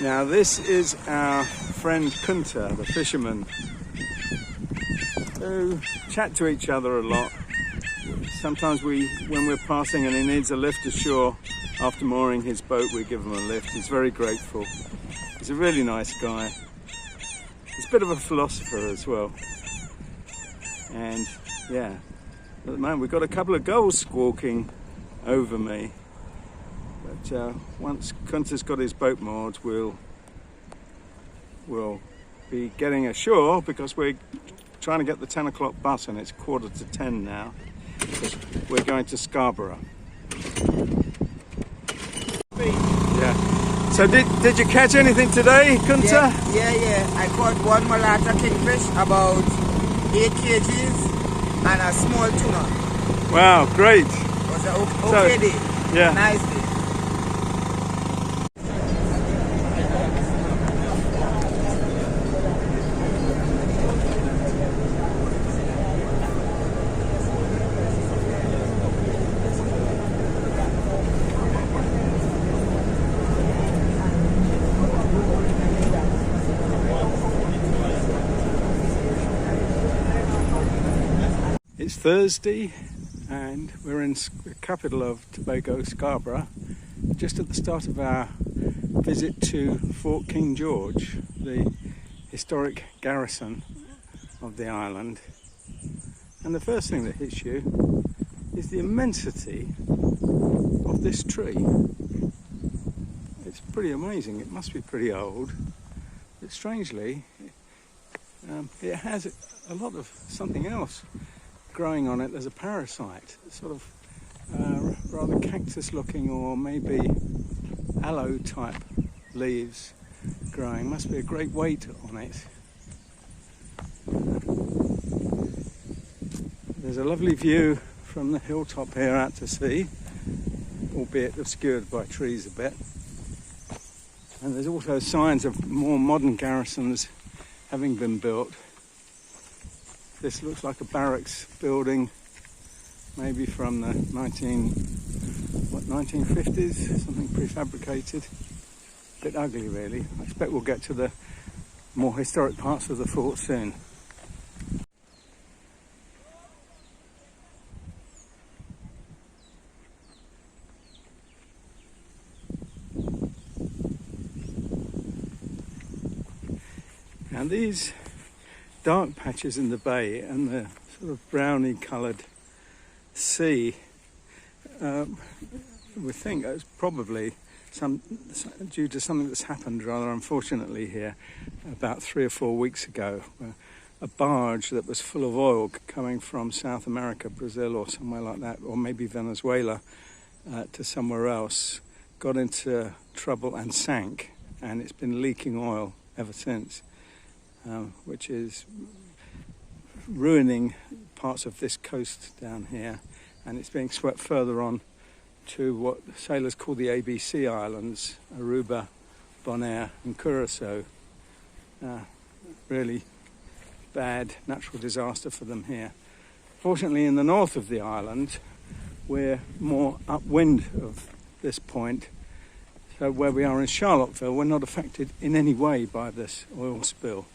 Now this is our friend Kunta, the fisherman, who chat to each other a lot. Sometimes when we're passing and he needs a lift ashore after mooring his boat, we give him a lift. He's very grateful. He's a really nice guy. He's a bit of a philosopher as well. And yeah, at the moment we've got a couple of gulls squawking over me. But once Kunta's got his boat moored, we'll be getting ashore because we're trying to get the 10 o'clock bus and it's 9:45 now. We're going to Scarborough. Yeah. So did you catch anything today, Kunta? Yeah. I caught one Malata kingfish, about 8 kgs, and a small tuna. Wow, great. It was an okay day. Yeah. Nice day. It's Thursday and we're in the capital of Tobago, Scarborough, just at the start of our visit to Fort King George, the historic garrison of the island. And the first thing that hits you is the immensity of this tree. It's pretty amazing. It must be pretty old, but strangely it has a lot of something else growing on it. There's a parasite, sort of rather cactus looking, or maybe aloe type leaves growing. Must be a great weight on it. There's a lovely view from the hilltop here out to sea, albeit obscured by trees a bit. And there's also signs of more modern garrisons having been built. This looks like a barracks building, maybe from the 1950s, something prefabricated. A bit ugly really. I expect we'll get to the more historic parts of the fort soon. Now these dark patches in the bay and the sort of browny coloured sea, we think it's probably due to something that's happened rather unfortunately here about 3 or 4 weeks ago. A barge that was full of oil coming from South America, Brazil or somewhere like that, or maybe Venezuela, to somewhere else, got into trouble and sank, and it's been leaking oil ever since. Which is ruining parts of this coast down here, and it's being swept further on to what sailors call the ABC Islands, Aruba, Bonaire and Curacao. Really bad natural disaster for them here. Fortunately, in the north of the island, we're more upwind of this point, so where we are in Charlottesville, we're not affected in any way by this oil spill.